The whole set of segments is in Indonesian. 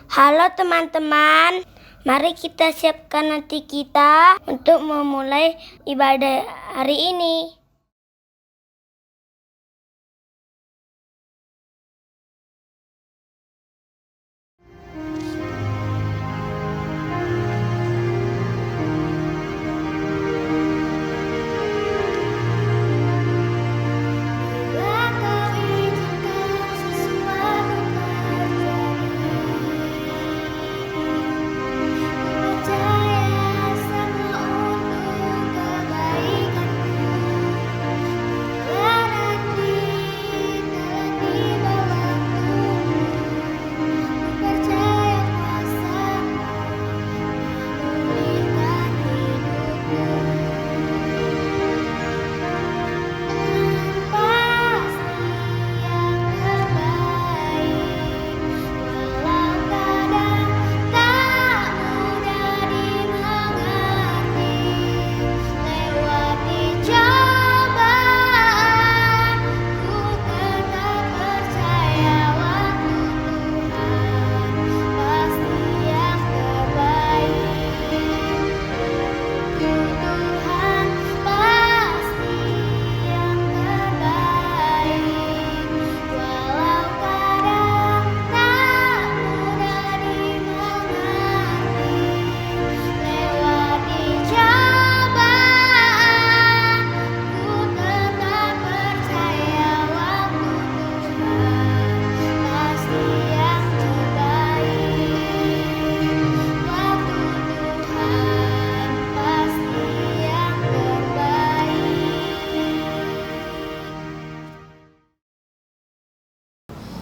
Halo teman-teman, mari kita siapkan hati kita untuk memulai ibadah hari ini.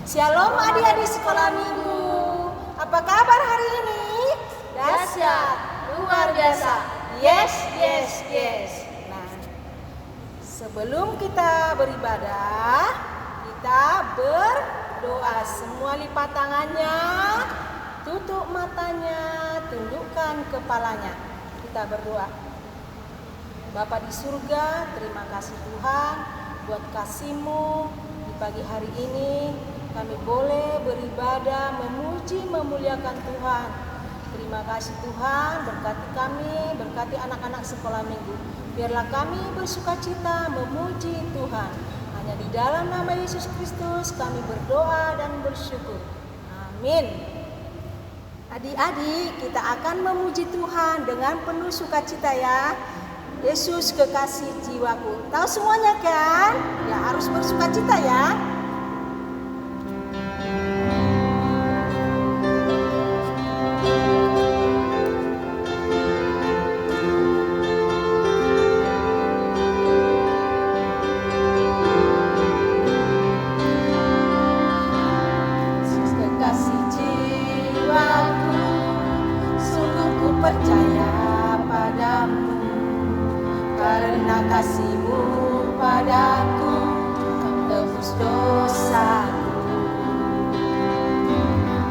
Shalom adik-adik sekolah minggu. Apa kabar hari ini? Dahsyat, luar biasa. Yes. Nah, sebelum kita beribadah, kita berdoa. Semua lipat tangannya, tutup matanya, tundukkan kepalanya. Kita berdoa. Bapa di surga, terima kasih Tuhan buat kasih-Mu di pagi hari ini. Kami boleh beribadah, memuji, memuliakan Tuhan. Terima kasih Tuhan, berkati kami, berkati anak-anak sekolah minggu. Biarlah kami bersukacita memuji Tuhan. Hanya di dalam nama Yesus Kristus kami berdoa dan bersyukur. Amin. Adik-adik, kita akan memuji Tuhan dengan penuh sukacita ya. Yesus kekasih jiwaku. Tahu semuanya kan? Ya harus bersukacita ya. Percaya padamu, karena kasih-Mu padaku tebus dosaku.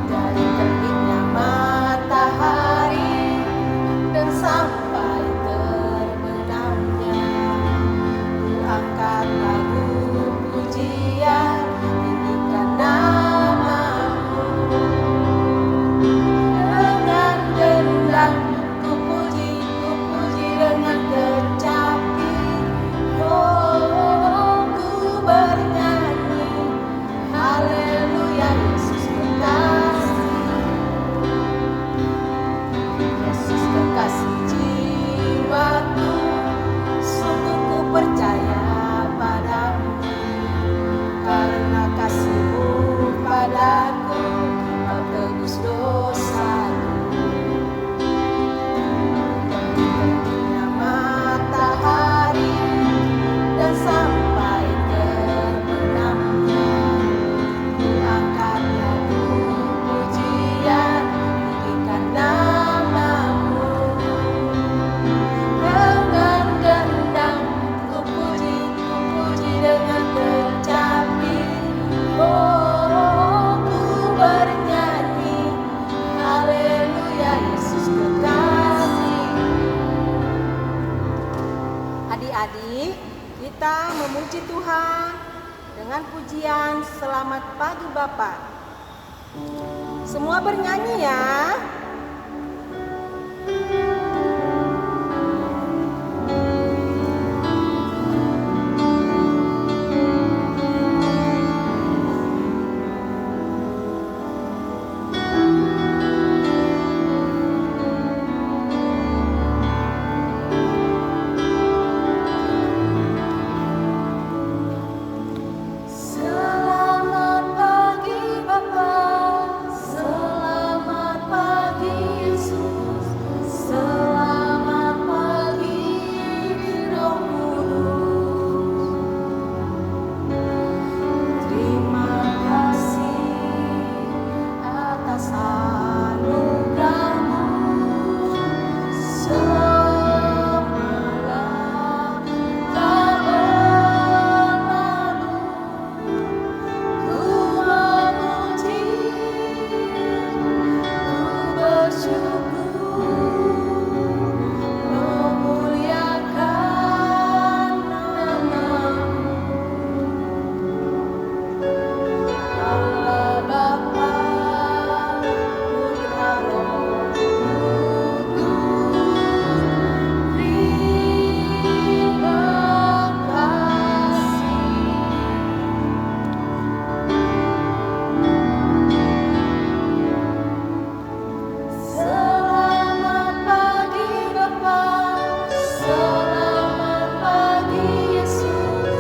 Dari terbitnya matahari dan sampai terbenamnya, ku angkat lagu pujian, tinggikan nama-Mu. Dengan gendang ku puji dengan kecapi. Oh, ku bernyanyi haleluya, Yesus kekasih. Yesus kekasih jiwaku, sungguh ku percaya padamu, karena kasih-Mu padaku Kau tebus dosaku. Terbitnya matahari dan sampai terbenamnya, ku angkat lagu pujian, tinggikan nama-Mu. Dengan gendang ku puji dengan kecapi. Oh, ku bernyanyi haleluya, Yesus kekasih. Adik-adik, kita memuji Tuhan dengan pujian Selamat Pagi Bapa. Semua bernyanyi ya. Selamat pagi Bapa, selamat pagi Yesus, selamat pagi Roh Kudus. Terima kasih atas anugerah-Mu, semalam tak berlalu. Ku memuji, ku bersyukur, memuliakan nama-Mu. Allah Bapa, Putra Roh Kudus, terima kasih. Selamat pagi Bapa, selamat pagi Yesus,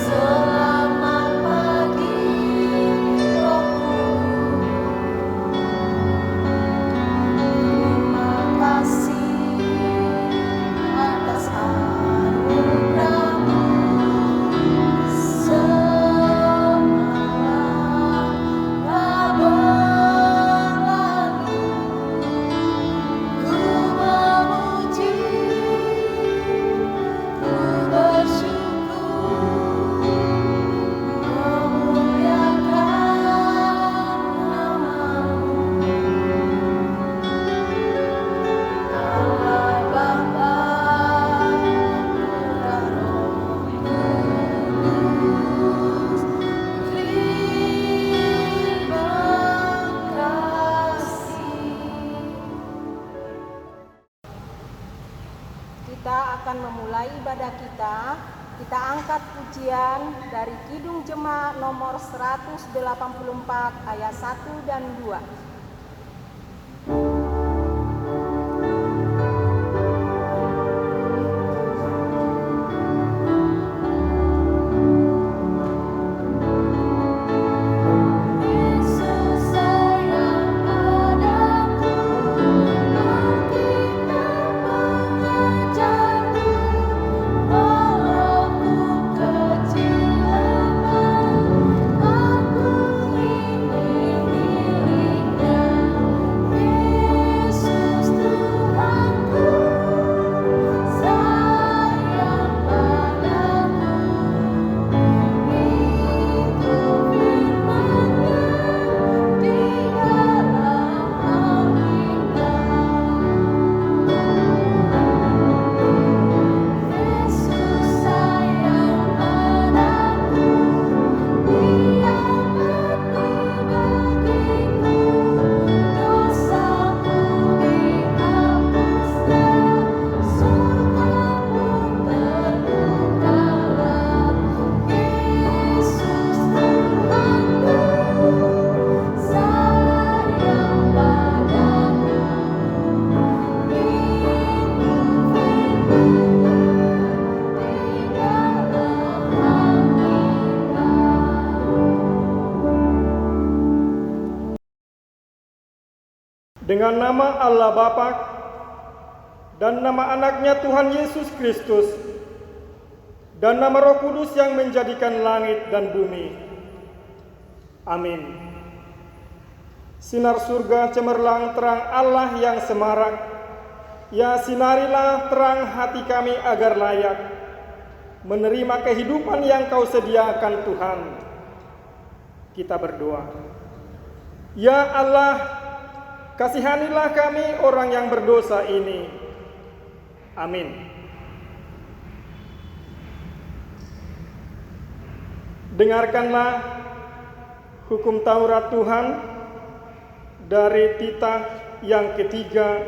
selamat pagi Roh Kudus. Terima kasih atas anugerah-Mu, semalam tak berlalu. Ku memuji, ku bersyukur, memuliakan nama-Mu. Allah Bapa, Putra Roh Kudus, terima kasih. Kita akan memulai ibadah kita. Kita angkat pujian dari Kidung Jemaat nomor 184 ayat 1 dan 2. Yesus sayang padaku, Alkitab mengajarku, walau ku kecil lemah, aku ini miliknya. Yesus Tuhanku, sayang padaku, itu firman-Nya di dalam Alkitab. Yesus sayang padaku, Dia mati bagiku, dosaku dihapusnya, surgaku terbukalah. Yesus Tuhanku, sayang padaku, itu firman-Nya di dalam Alkitab. Dengan nama Allah Bapa dan nama anaknya Tuhan Yesus Kristus dan nama Roh Kudus yang menjadikan langit dan bumi. Amin. Sinar surga cemerlang terang Allah yang semarak. Ya sinarilah terang hati kami agar layak menerima kehidupan yang Kau sediakan Tuhan. Kita berdoa. Ya Allah, kasihanilah kami orang yang berdosa ini. Amin. Dengarkanlah hukum Taurat Tuhan dari titah yang ketiga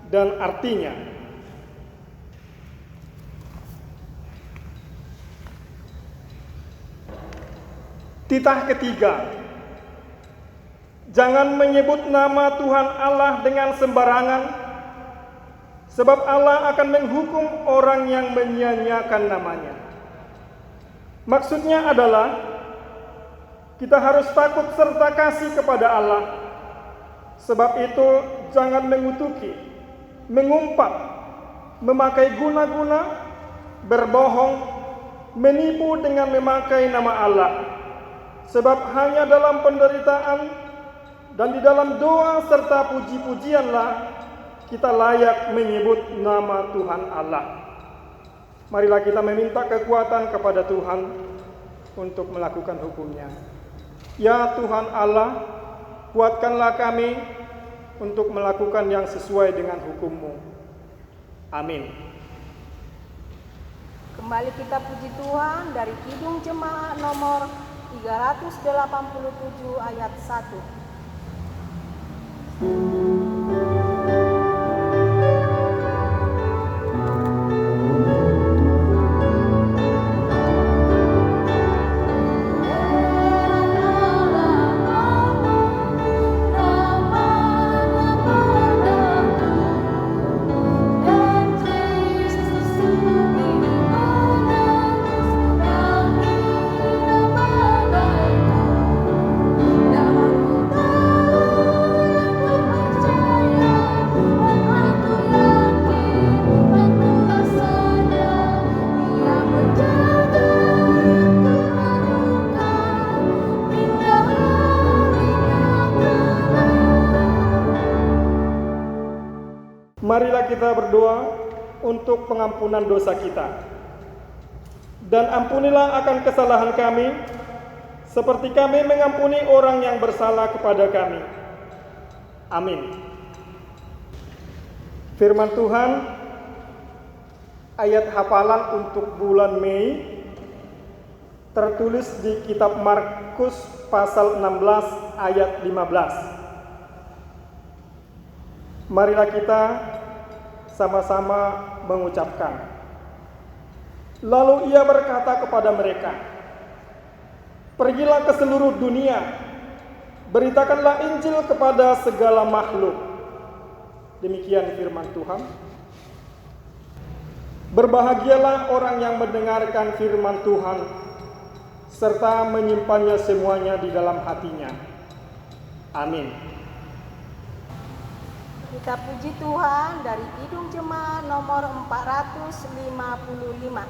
dan artinya. Titah ketiga, jangan menyebut nama Tuhan Allah dengan sembarangan, sebab Allah akan menghukum orang yang menyia-nyiakan namanya. Maksudnya adalah kita harus takut serta kasih kepada Allah. Sebab itu jangan mengutuki, mengumpat, memakai guna-guna, berbohong, menipu dengan memakai nama Allah. Sebab hanya dalam penderitaan dan di dalam doa serta puji-pujianlah kita layak menyebut nama Tuhan Allah. Marilah kita meminta kekuatan kepada Tuhan untuk melakukan hukum-Nya. Ya Tuhan Allah, kuatkanlah kami untuk melakukan yang sesuai dengan hukum-Mu. Amin. Kembali kita puji Tuhan dari Kidung Jemaat nomor 387 ayat 1. Marilah kita berdoa untuk pengampunan dosa kita. Dan ampunilah akan kesalahan kami, seperti kami mengampuni orang yang bersalah kepada kami. Amin. Firman Tuhan, ayat hafalan untuk bulan Mei, tertulis di kitab Markus pasal 16 ayat 15. Marilah kita sama-sama mengucapkan. Lalu ia berkata kepada mereka, "Pergilah ke seluruh dunia, beritakanlah Injil kepada segala makhluk." Demikian firman Tuhan. Berbahagialah orang yang mendengarkan firman Tuhan, serta menyimpannya semuanya di dalam hatinya. Amin. Kita puji Tuhan dari Kidung Jemaat nomor 455.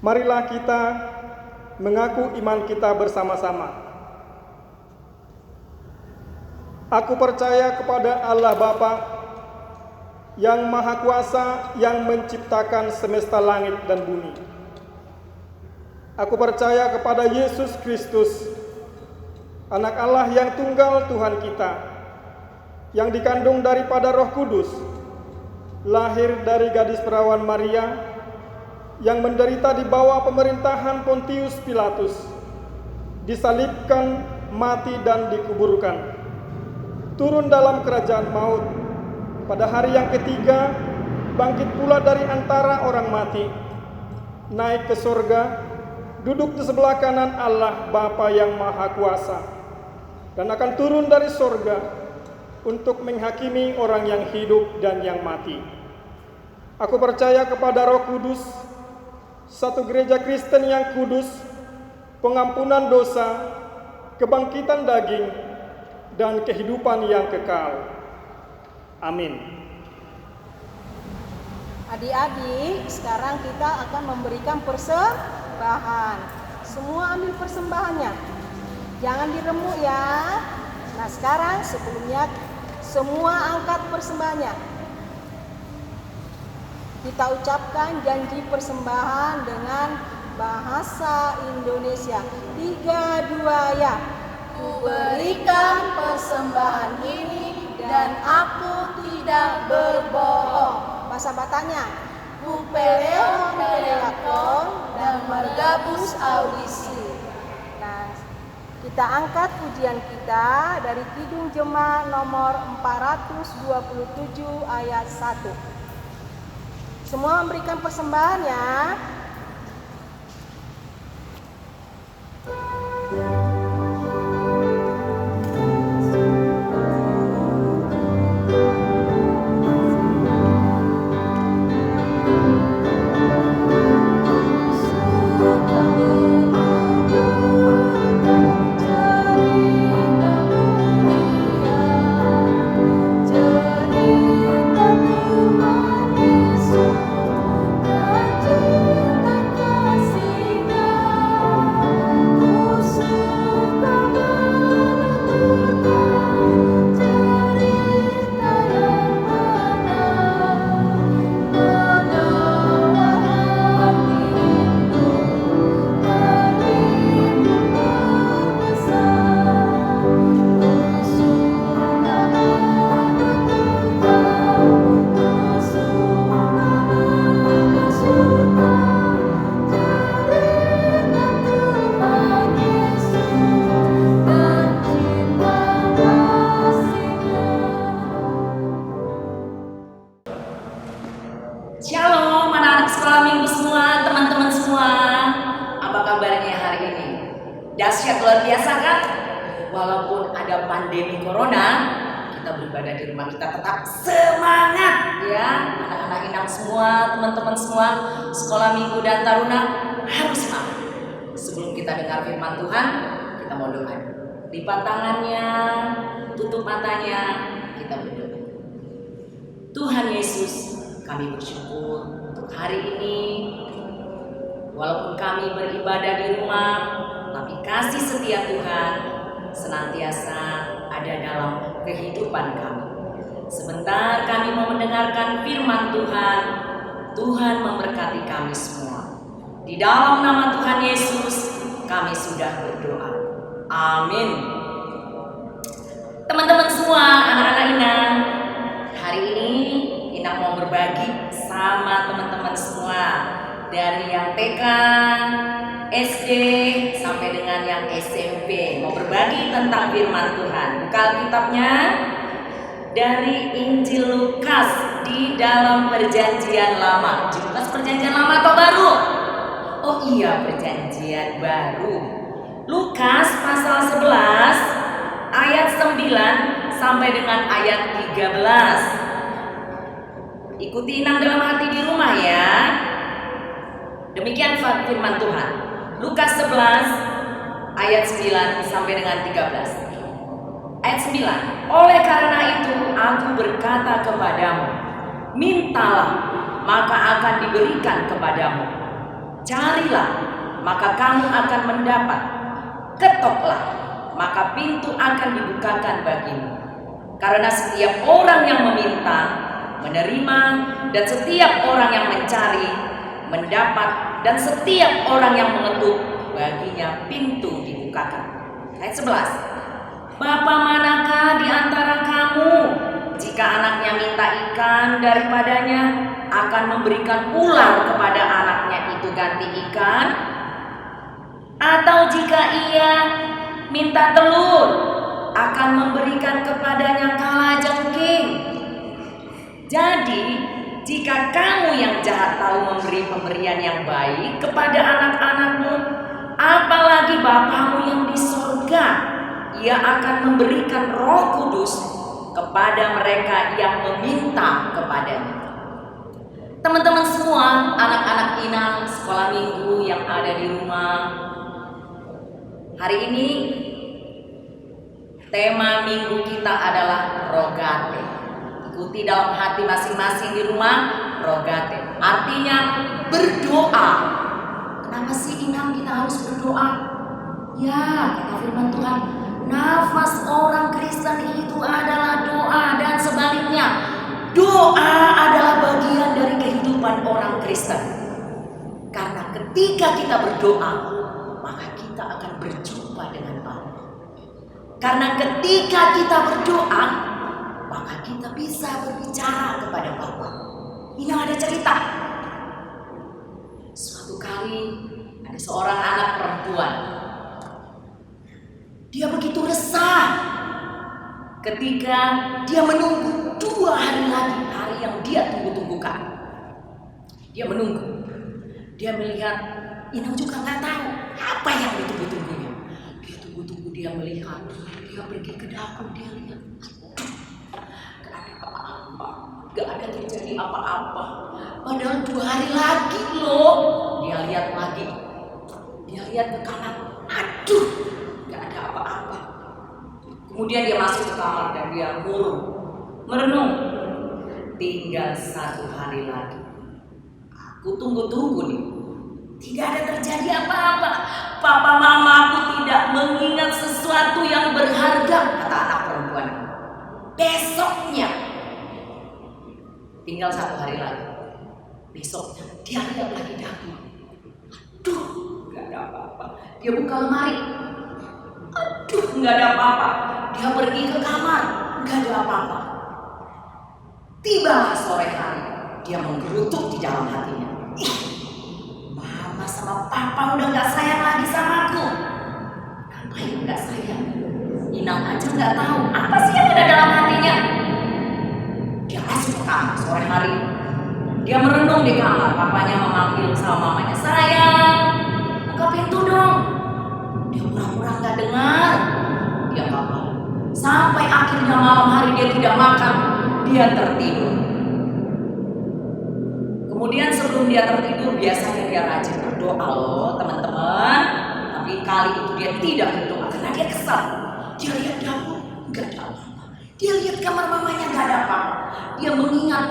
Marilah kita mengaku iman kita bersama-sama. Aku percaya kepada Allah Bapa yang Maha Kuasa, yang menciptakan semesta langit dan bumi. Aku percaya kepada Yesus Kristus, Anak Allah yang tunggal Tuhan kita, yang dikandung daripada Roh Kudus, lahir dari gadis perawan Maria, yang menderita di bawah pemerintahan Pontius Pilatus, disalibkan, mati dan dikuburkan, turun dalam kerajaan maut, pada hari yang ketiga bangkit pula dari antara orang mati, naik ke surga, duduk di sebelah kanan Allah Bapa yang Maha Kuasa, dan akan turun dari surga untuk menghakimi orang yang hidup dan yang mati. Aku percaya kepada Roh Kudus, satu gereja Kristen yang kudus, pengampunan dosa, kebangkitan daging, dan kehidupan yang kekal. Amin. Adik-adik, sekarang kita akan memberikan persembahan. Semua ambil persembahannya. Jangan diremuk ya. Nah, sekarang sebelumnya semua angkat persembahannya. Kita ucapkan janji persembahan dengan bahasa Indonesia. 3, 2, ya. Kuberikan persembahan ini dan aku tidak berbohong. Bahasa Bataknya. Kupeleo meleakon dan mergabus audisi. Nah, kita angkat pujian kita dari Kidung Jemaat nomor 427 ayat 1. Semua memberikan persembahan ya. Shalom anak-anak sekolah minggu semua, teman-teman semua. Apa kabarnya hari ini? Dahsyat luar biasa kan? Walaupun ada pandemi corona, kita beribadah di rumah, kita tetap semangat ya. Anak-anak Inang semua, teman-teman semua, sekolah minggu dan taruna harus semangat. Sebelum kita dengar firman Tuhan, kita mau doa. Lipat tangannya, tutup matanya, kita berdoa. Tuhan Yesus, kami bersyukur untuk hari ini. Walaupun kami beribadah di rumah, tapi kasih setia Tuhan senantiasa ada dalam kehidupan kami. Sebentar kami mau mendengarkan firman Tuhan. Tuhan memberkati kami semua. Di dalam nama Tuhan Yesus, kami sudah berdoa. Amin. Teman-teman semua, anak-anak Inang, hari ini Inang mau berbagi sama teman-teman semua, dari yang TK, SD sampai dengan yang SMP, mau berbagi tentang firman Tuhan. Buka Alkitabnya dari Injil Lukas di dalam Perjanjian Lama. Injil Lukas Perjanjian Lama atau Baru? Oh iya, Perjanjian Baru. Lukas pasal 11 ayat 9 sampai dengan ayat 13. Ikuti Inang dalam hati di rumah ya. Demikian firman Tuhan. Lukas 11 ayat 9 sampai dengan 13. Ayat 9. Oleh karena itu aku berkata kepadamu, mintalah maka akan diberikan kepadamu. Carilah maka kamu akan mendapat. Ketoklah maka pintu akan dibukakan bagimu. Karena setiap orang yang meminta menerima, dan setiap orang yang mencari mendapat, dan setiap orang yang mengetuk baginya pintu dibukakan. Ayat 11. Bapa manakah di antara kamu jika anaknya minta ikan daripadanya akan memberikan ular kepada anaknya itu ganti ikan? Atau jika ia minta telur akan memberikan kepadanya kalajengking? Jadi, jika kamu yang jahat tahu memberi pemberian yang baik kepada anak-anakmu, apalagi Bapamu yang di sorga, Ia akan memberikan Roh Kudus kepada mereka yang meminta kepadanya. Teman-teman semua, anak-anak inang sekolah minggu yang ada di rumah, hari ini tema minggu kita adalah rogate. Ikuti dalam hati masing-masing di rumah, rogate. Artinya berdoa. Kenapa sih inang kita harus berdoa? Ya, kata firman Tuhan, nafas orang Kristen itu adalah doa, dan sebaliknya doa adalah bagian dari kehidupan orang Kristen. Karena ketika kita berdoa, maka kita akan berjumpa dengan Allah. Karena ketika kita berdoa, maka kita bisa berbicara kepada Bapa. Ini ada cerita. Suatu kali ada seorang anak perempuan. Dia begitu resah ketika dia menunggu 2 hari lagi, hari yang dia tunggu-tunggukan. Dia menunggu. Dia melihat, Inang juga nggak tahu apa yang ditunggu-tunggunya. Dia tunggu-tunggu, dia melihat. Dia pergi ke dapur, dia lihat. Gak ada apa-apa. Gak ada terjadi apa-apa. Padahal 2 hari lagi loh. Dia lihat lagi. Dia lihat ke kanan. Aduh, gak ada apa-apa. Kemudian dia masuk ke kamar dan dia merenung. Tinggal 1 hari lagi. Aku tunggu-tunggu nih. Tidak ada terjadi apa-apa. Papa mama aku tidak mengingat sesuatu yang berharga, kata anak perempuan. Besoknya, tinggal 1 hari lagi. Besoknya dia lihat lagi dapur. Aduh, gak ada apa-apa. Dia buka lemari. Aduh, gak ada apa-apa. Dia pergi ke kamar. Gak ada apa-apa. Tiba sore hari, dia menggerutuk di dalam hatinya. Mama sama papa udah gak sayang lagi sama aku. Ngapain gak sayang? Inang aja gak tahu apa sih yang ada dalam hatinya. Dia masuk ke kamar sore hari. Dia merenung di kamar. Papanya memanggil sama mamanya, sayang, buka pintu dong. Dia pura-pura gak dengar. Dia gak mau. Sampai akhirnya malam hari dia tidak makan. Dia tertidur. Kemudian sebelum dia tertidur, biasanya dia rajin berdoa loh teman-teman. Tapi kali itu dia tidak berdoa karena dia kesal. Dia lihat dapur, gak ada apa-apa. Dia lihat kamar mamanya, gak ada apa-apa. Dia mengingat,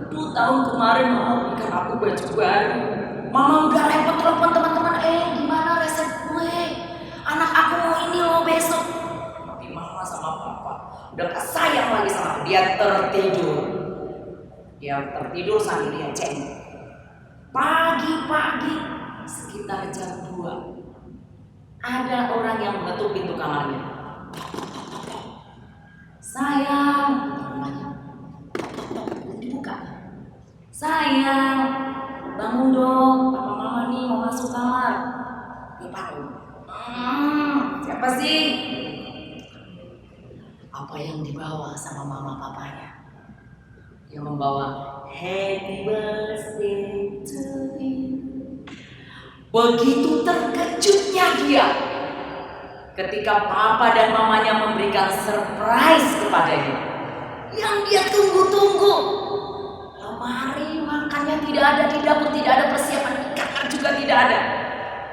2 tahun kemarin mama berikan aku baju baru. Mama udah repot telepon teman-teman, gimana resep kue? Anak aku mau ini loh besok. Tapi mama sama papa udah gak sayang lagi sama aku. Dia tertidur. Dia tertidur sambil dia cengeng. Pagi-pagi sekitar jam 2 ada orang yang mengetuk pintu kamarnya. Sayang, dibuka. Sayang, bangun dong. Papa mama nih mau masuk kamar. Dia bangun. Siapa sih? Apa yang dibawa sama mama papanya? Yang membawa happy birthday to you. Begitu terkejutnya dia ketika papa dan mamanya memberikan surprise kepadanya yang dia tunggu-tunggu. Lemari makannya tidak ada di dapur, tidak ada persiapan di kamar juga tidak ada.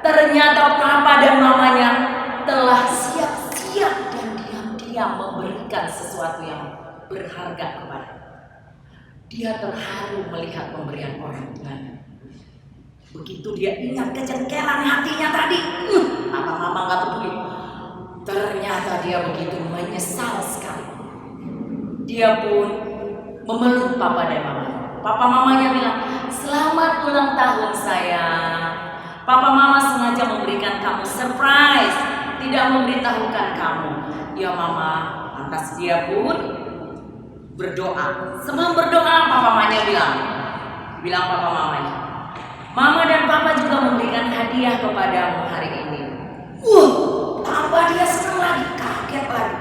Ternyata papa dan mamanya telah siap-siap dan diam-diam memberikan sesuatu yang berharga kepada. Dia terharu melihat pemberian orang tuanya. Begitu dia ingat kejengkelan hatinya tadi, apa mama gak peduli. Ternyata dia begitu menyesal sekali. Dia pun memeluk papa dan mama. Papa mamanya bilang, selamat ulang tahun sayang. Papa mama sengaja memberikan kamu surprise, tidak memberitahukan kamu. Ya mama, lantas dia pun berdoa. Sebelum berdoa, papa mamanya bilang papa mamanya, mama dan papa juga memberikan hadiah kepadamu hari ini. Tambah dia senang lagi, kaget lagi.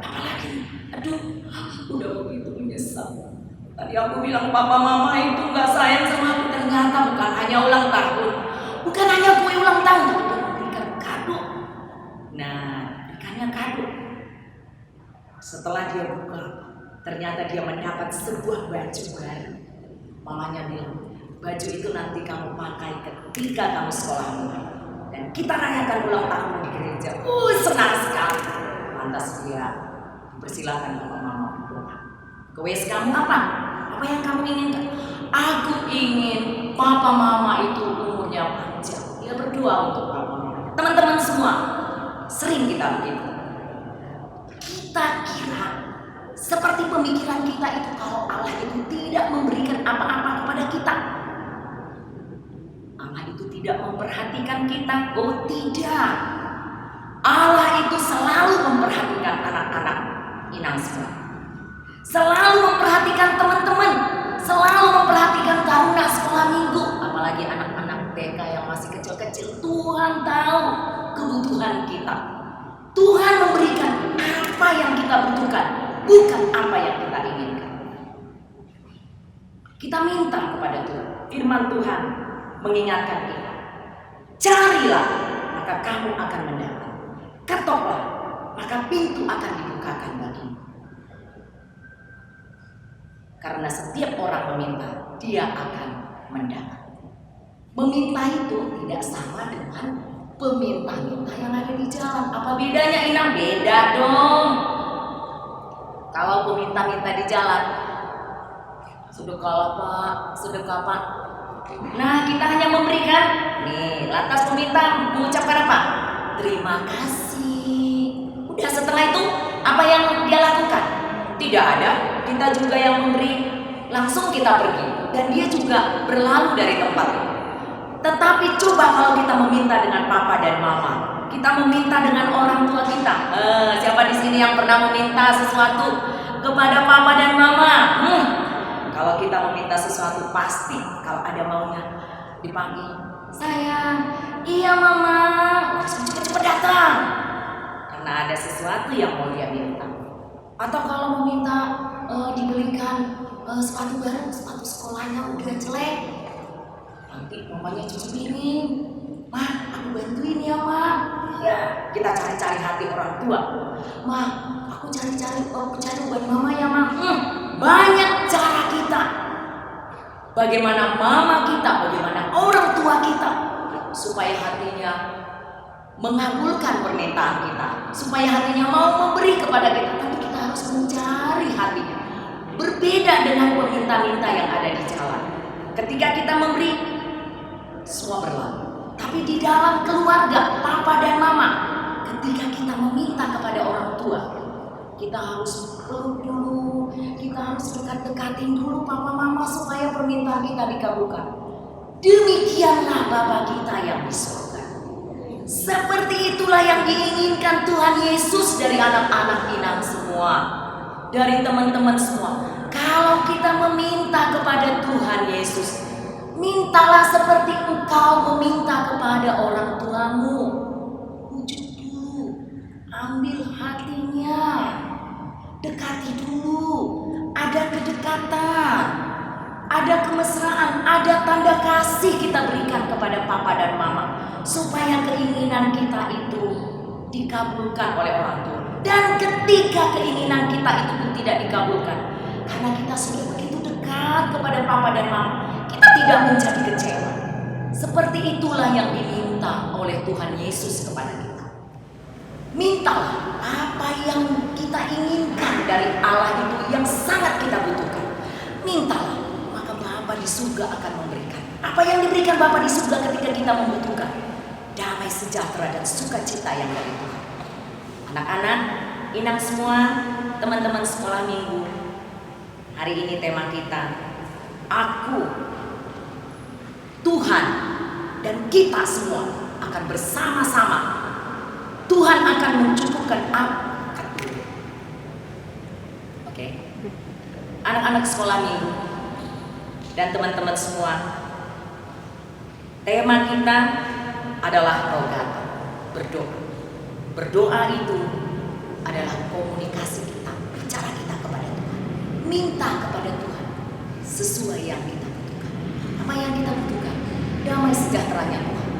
Apalagi, aduh, udah begitu menyesal. Tadi aku bilang papa mama itu gak sayang sama aku. Ternyata bukan hanya ulang tahun, bukan hanya kue ulang tahun, tapi memberikan kado. Nah, berikannya kado. Setelah dia buka, ternyata dia mendapat sebuah baju baru. Mamanya bilang, Baju itu nanti kamu pakai ketika kamu sekolah minggu. Dan kita rayakan ulang tahun di gereja. Senang sekali. Lantas dia persilakan Papa Mama berdoa. Kewes kamu apa? Apa yang kamu inginkan? Aku ingin Papa Mama itu umurnya panjang. Dia berdoa untuk Papa Mama. Teman-teman semua, sering kita begitu. Kita kira seperti pemikiran kita itu kalau Allah itu tidak memberikan apa-apa kepada kita. Allah itu tidak memperhatikan kita. Oh tidak. Allah itu selalu memperhatikan anak-anak Inang semua. Selalu memperhatikan teman-teman. Selalu memperhatikan taruna sekolah minggu. Apalagi anak-anak TK yang masih kecil-kecil. Tuhan tahu kebutuhan kita. Tuhan memberikan apa yang kita butuhkan, bukan apa yang kita inginkan. Kita minta kepada Tuhan. Firman Tuhan mengingatkan kita. Carilah, maka kamu akan mendapat. Ketoklah, maka pintu akan dibukakan bagimu. Karena setiap orang meminta, dia akan mendapat. Meminta itu tidak sama dengan peminta-minta yang ada di jalan. Apa bedanya Inang? Beda dong. Kalau peminta-minta di jalan, sedekah Pak, sedekah Pak. Nah, kita hanya memberikan. Nih, lantas peminta mengucapkan apa? Terima kasih. Udah, setelah itu apa yang dia lakukan? Tidak ada. Kita juga yang memberi, langsung kita pergi. Dan dia juga berlalu dari tempat itu. Tetapi coba kalau kita meminta dengan papa dan mama, kita meminta dengan orang tua kita. Siapa di sini yang pernah meminta sesuatu kepada papa dan mama? Kalau kita meminta sesuatu pasti kalau ada maunya dipanggil. Sayang, iya mama, langsung cepet-cepet datang. Karena ada sesuatu yang mau dia minta. Atau kalau meminta dibelikan sepatu baru, sepatu sekolahnya udah jelek. Nanti mamanya cuci piring. Mah, aku bantuin ya, Mah. Ya, kita cari-cari hati orang tua. Mah, aku cari buat mama ya, Mah. Banyak cara kita. Bagaimana mama kita, bagaimana orang tua kita supaya hatinya mengabulkan permintaan kita, supaya hatinya mau memberi kepada kita. Tapi kita harus mencari hatinya. Berbeda dengan peminta-minta yang ada di jalan. Ketika kita memberi, semua berlalu. Tapi di dalam keluarga, papa dan mama, ketika kita meminta kepada orang tua, kita harus peluk dulu, kita harus dekat-dekatin dulu papa mama supaya permintaan kita dikabulkan. Demikianlah Bapa kita yang di surga. Seperti itulah yang diinginkan Tuhan Yesus dari anak-anak Inang semua, dari teman-teman semua. Kalau kita meminta kepada Tuhan Yesus, mintalah seperti engkau meminta kepada orang tuamu. Pujuk dulu, ambil hatinya, dekati dulu. Ada kedekatan, ada kemesraan, ada tanda kasih kita berikan kepada papa dan mama, supaya keinginan kita itu dikabulkan oleh orang tua. Dan ketika keinginan kita itu pun tidak dikabulkan, karena kita sudah begitu dekat kepada papa dan mama, kita tidak menjadi kecewa. Seperti itulah yang diminta oleh Tuhan Yesus kepada kita. Mintalah apa yang kita inginkan dari Allah itu yang sangat kita butuhkan. Mintalah, maka Bapa di surga akan memberikan. Apa yang diberikan Bapa di surga ketika kita membutuhkan? Damai sejahtera dan sukacita yang dari Tuhan. Anak-anak, Inang semua, teman-teman sekolah minggu, hari ini tema kita, aku, Tuhan, dan kita semua akan bersama-sama. Tuhan akan mencukupkan apa? Oke. Anak-anak sekolah minggu dan teman-teman semua, tema kita adalah rogata, berdoa. Berdoa itu adalah komunikasi kita, bicara kita kepada Tuhan, minta kepada Tuhan sesuai yang kita butuhkan. Apa yang kita butuhkan? Damai sejahteranya Tuhan.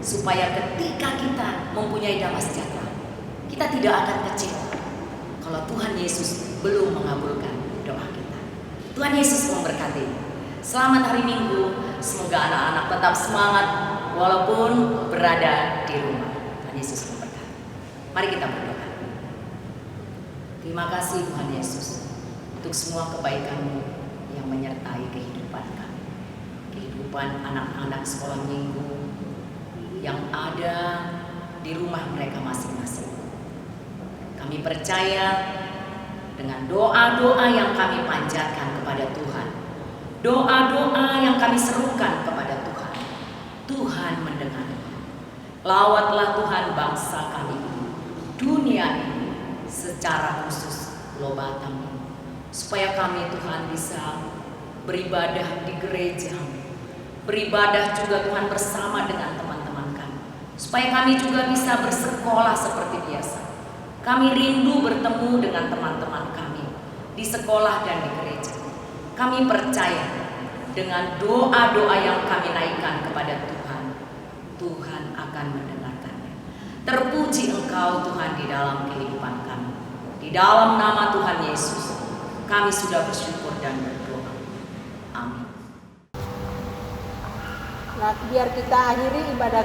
Supaya ketika kita mempunyai damai sejahtera, kita tidak akan kecewa kalau Tuhan Yesus belum mengabulkan doa kita. Tuhan Yesus memberkati. Selamat hari Minggu. Semoga anak-anak tetap semangat walaupun berada di rumah. Tuhan Yesus memberkati. Mari kita berdoa. Terima kasih Tuhan Yesus untuk semua kebaikan-Mu yang menyertai kehidupan kami. Kehidupan anak-anak sekolah minggu yang ada di rumah mereka masing-masing. Kami percaya dengan doa-doa yang kami panjatkan kepada Tuhan, doa-doa yang kami serukan kepada Tuhan, Tuhan mendengar. Lawatlah Tuhan bangsa kami, dunia ini secara khusus Pulau Batam, supaya kami Tuhan bisa beribadah di gereja, beribadah juga Tuhan bersama dengan teman-teman kami, supaya kami juga bisa bersekolah seperti biasa. Kami rindu bertemu dengan teman-teman kami di sekolah dan di gereja. Kami percaya dengan doa-doa yang kami naikkan kepada Tuhan, Tuhan akan mendengarkannya. Terpuji Engkau Tuhan di dalam kehidupan kami. Di dalam nama Tuhan Yesus, kami sudah bersyukur dan berdoa. Amin. Nah, biar kita akhiri ibadah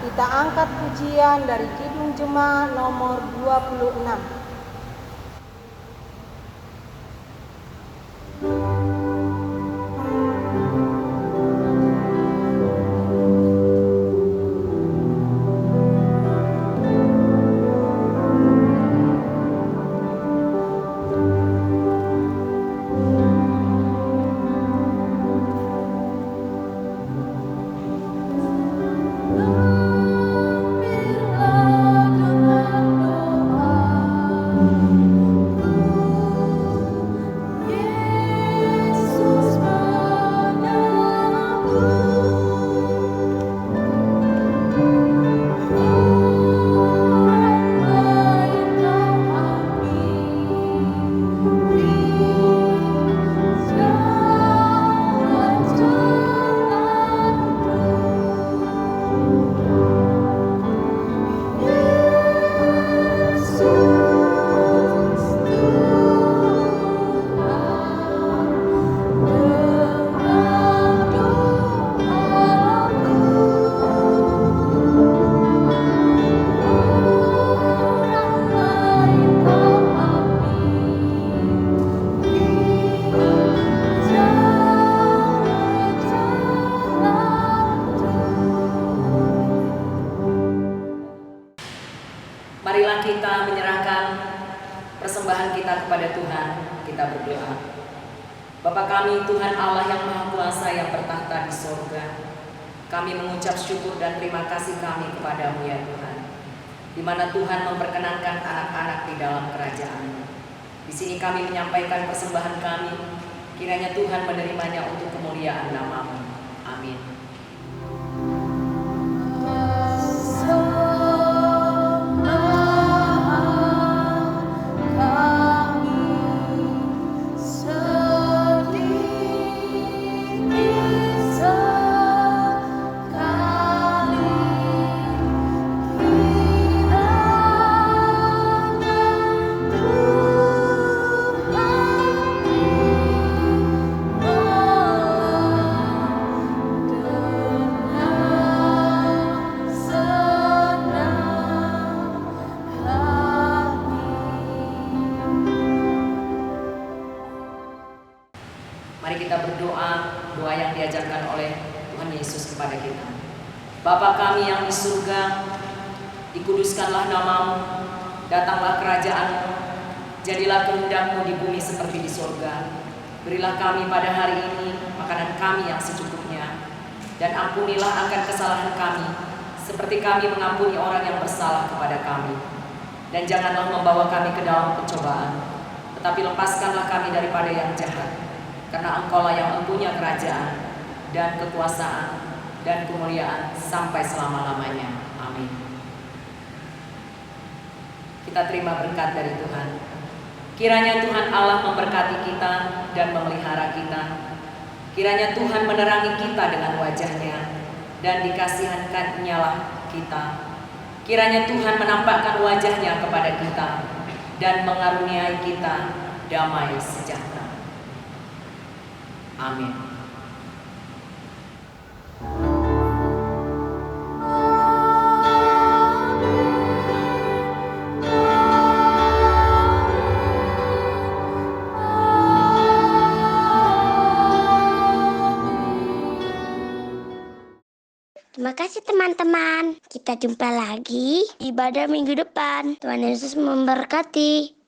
kita angkat pujian dari Kidung Jemaat nomor 26. Marilah kita menyerahkan persembahan kita kepada Tuhan. Kita berdoa. Bapa kami, Tuhan Allah yang Maha Kuasa yang bertahta di sorga, kami mengucap syukur dan terima kasih kami kepadamu ya Tuhan, di mana Tuhan memperkenankan anak-anak di dalam kerajaan-Mu. Di sini kami menyampaikan persembahan kami, kiranya Tuhan menerimanya untuk kemuliaan nama-Mu. Amin. Mari kita berdoa, doa yang diajarkan oleh Tuhan Yesus kepada kita. Bapa kami yang di surga, dikuduskanlah nama-Mu, datanglah kerajaan-Mu, jadilah kehendak-Mu di bumi seperti di surga. Berilah kami pada hari ini makanan kami yang secukupnya, dan ampunilah akan kesalahan kami, seperti kami mengampuni orang yang bersalah kepada kami. Dan janganlah membawa kami ke dalam pencobaan, tetapi lepaskanlah kami daripada yang jahat. Karena Engkau-lah yang mempunyai kerajaan dan kekuasaan dan kemuliaan sampai selama-lamanya. Amin. Kita terima berkat dari Tuhan. Kiranya Tuhan Allah memberkati kita dan memelihara kita. Kiranya Tuhan menerangi kita dengan wajah-Nya dan dikasihankan-Nya lah kita. Kiranya Tuhan menampakkan wajah-Nya kepada kita dan mengaruniai kita damai sejahtera. Amin. Terima kasih teman-teman. Kita jumpa lagi di ibadah minggu depan. Tuhan Yesus memberkati.